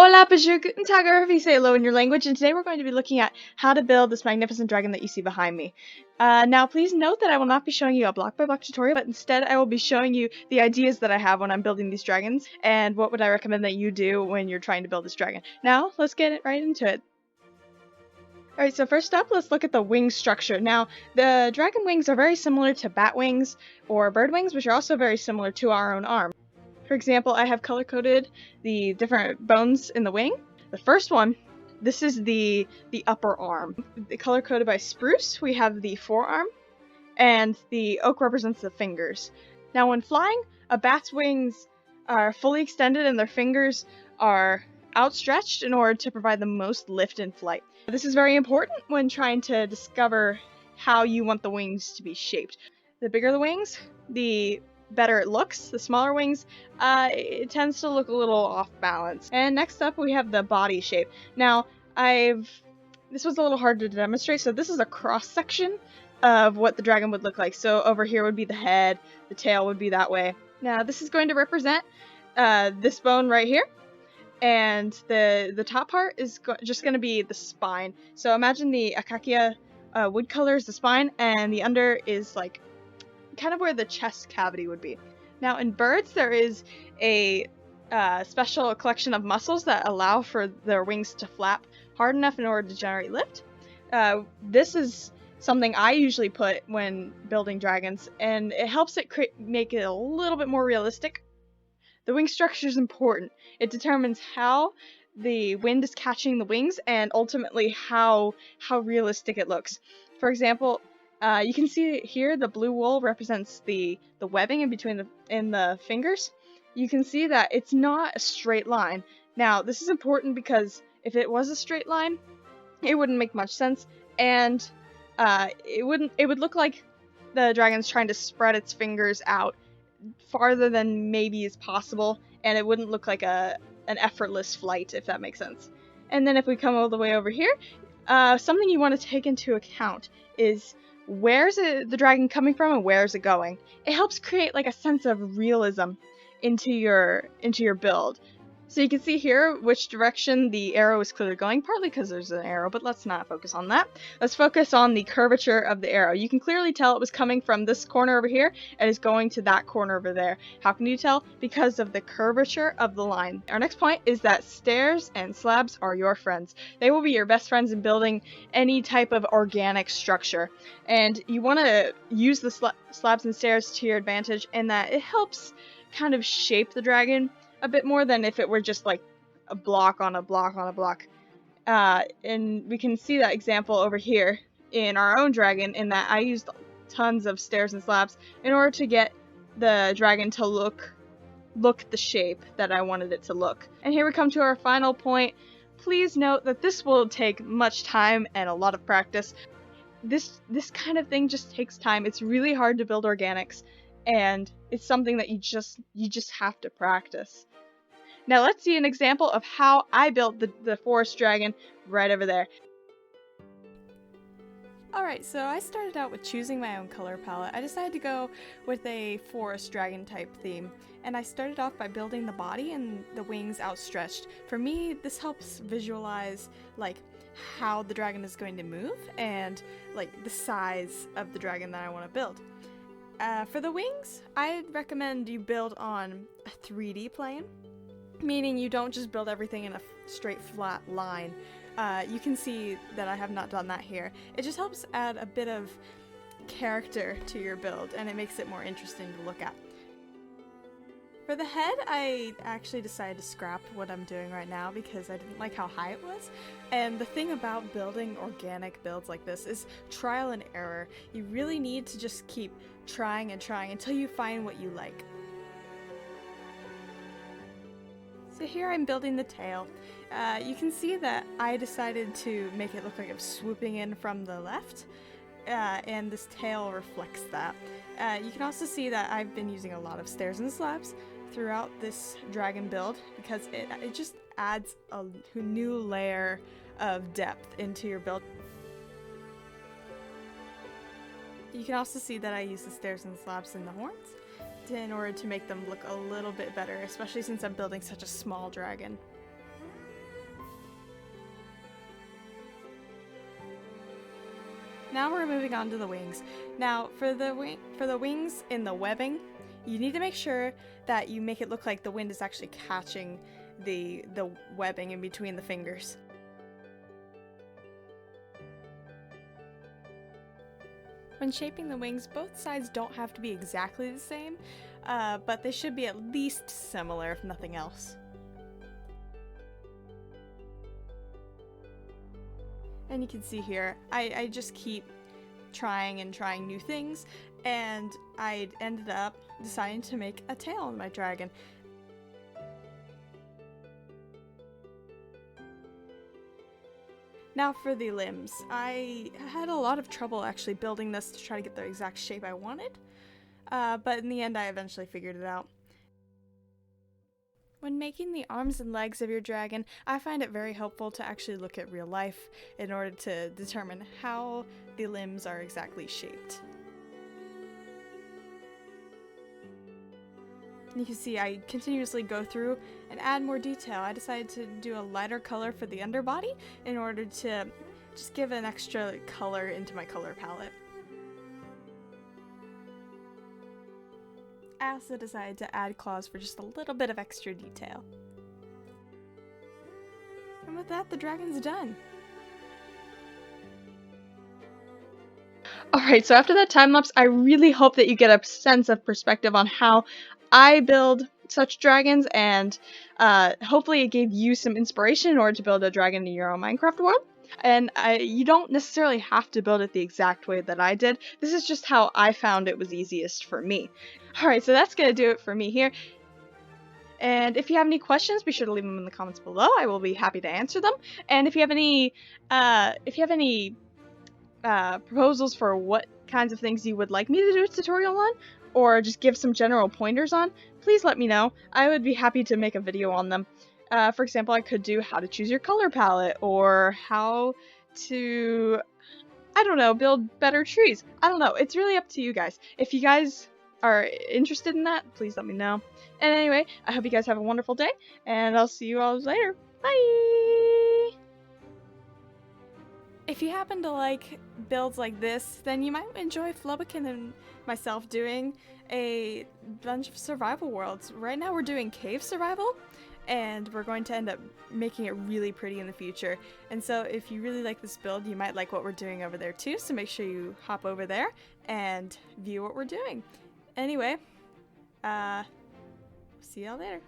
Hola, Bonjour, Guttentag, or however you say hello in your language, and today we're going to be looking at how to build this magnificent dragon that you see behind me. Now, please note that I will not be showing you a block-by-block tutorial, but instead I will be showing you the ideas that I have when I'm building these dragons, and what would I recommend that you do when you're trying to build this dragon. Now, let's get right into it. Alright, so first up, let's look at the wing structure. Now, the dragon wings are very similar to bat wings or bird wings, which are also very similar to our own arm. For example, I have color-coded the different bones in the wing. The first one, this is the upper arm. Color-coded by spruce, we have the forearm, and the oak represents the fingers. Now, when flying, a bat's wings are fully extended and their fingers are outstretched in order to provide the most lift in flight. This is very important when trying to discover how you want the wings to be shaped. The bigger the wings, the better it looks. The smaller wings, it tends to look a little off balance. And next up, we have the body shape. Now, this was a little hard to demonstrate, so this is a cross section of what the dragon would look like. So over here would be the head, the tail would be that way. Now, this is going to represent this bone right here. And the top part is just going to be the spine. So imagine the acacia wood color is the spine, and the under is like kind of where the chest cavity would be. Now, in birds, there is a special collection of muscles that allow for their wings to flap hard enough in order to generate lift. This is something I usually put when building dragons, and it helps it make it a little bit more realistic. The wing structure is important. It determines how the wind is catching the wings and ultimately how realistic it looks. For example, you can see here the blue wool represents the webbing in between the fingers. You can see that it's not a straight line. Now, this is important because if it was a straight line, it wouldn't make much sense, and it would look like the dragon's trying to spread its fingers out farther than maybe is possible, and it wouldn't look like an effortless flight, if that makes sense. And then if we come all the way over here, something you want to take into account is where's the dragon coming from and where's it going. It helps create like a sense of realism into your build. So you can see here which direction the arrow is clearly going, partly because there's an arrow, but let's not focus on that. Let's focus on the curvature of the arrow. You can clearly tell it was coming from this corner over here and is going to that corner over there. How can you tell? Because of the curvature of the line. Our next point is that stairs and slabs are your friends. They will be your best friends in building any type of organic structure. And you want to use the slabs and stairs to your advantage in that it helps kind of shape the dragon a bit more than if it were just like a block on a block on a block. And we can see that example over here in our own dragon, in that I used tons of stairs and slabs in order to get the dragon to look the shape that I wanted it to look. And here we come to our final point. Please note that this will take much time and a lot of practice. This kind of thing just takes time. It's really hard to build organics, and it's something that you just have to practice. Now let's see an example of how I built the forest dragon right over there. Alright, so I started out with choosing my own color palette. I decided to go with a forest dragon type theme, and I started off by building the body and the wings outstretched. For me, this helps visualize like how the dragon is going to move and like the size of the dragon that I want to build. For the wings, I'd recommend you build on a 3D plane, meaning you don't just build everything in a straight flat line. You can see that I have not done that here. It just helps add a bit of character to your build, and it makes it more interesting to look at. For the head, I actually decided to scrap what I'm doing right now because I didn't like how high it was. And the thing about building organic builds like this is trial and error. You really need to just keep trying and trying until you find what you like. So here I'm building the tail. You can see that I decided to make it look like it was swooping in from the left, and this tail reflects that. You can also see that I've been using a lot of stairs and slabs throughout this dragon build because it just adds a new layer of depth into your build. You can also see that I use the stairs and slabs in the horns in order to make them look a little bit better, especially since I'm building such a small dragon. Now we're moving on to the wings. Now for the wings in the webbing, you need to make sure that you make it look like the wind is actually catching the webbing in between the fingers. When shaping the wings, both sides don't have to be exactly the same, but they should be at least similar, if nothing else. And you can see here, I just keep trying new things, and I ended up deciding to make a tail on my dragon. Now for the limbs. I had a lot of trouble actually building this to try to get the exact shape I wanted, but in the end I eventually figured it out. When making the arms and legs of your dragon, I find it very helpful to actually look at real life in order to determine how the limbs are exactly shaped. And you can see I continuously go through and add more detail. I decided to do a lighter color for the underbody in order to just give an extra color into my color palette. I also decided to add claws for just a little bit of extra detail. And with that, the dragon's done. Alright, so after that time lapse, I really hope that you get a sense of perspective on how I build such dragons, and hopefully it gave you some inspiration in order to build a dragon in your own Minecraft world. And you don't necessarily have to build it the exact way that I did. This is just how I found it was easiest for me. Alright, so that's going to do it for me here. And if you have any questions, be sure to leave them in the comments below. I will be happy to answer them. And if you have any proposals for what kinds of things you would like me to do a tutorial on, or just give some general pointers on, please let me know. I would be happy to make a video on them. For example, I could do how to choose your color palette, or how to, I don't know, build better trees. I don't know, it's really up to you guys. If you guys are interested in that, please let me know. And anyway, I hope you guys have a wonderful day, and I'll see you all later. Bye! If you happen to like builds like this, then you might enjoy Flubbikin and myself doing a bunch of survival worlds. Right now we're doing cave survival, and we're going to end up making it really pretty in the future. And so if you really like this build, you might like what we're doing over there too, so make sure you hop over there and view what we're doing. Anyway, see y'all later.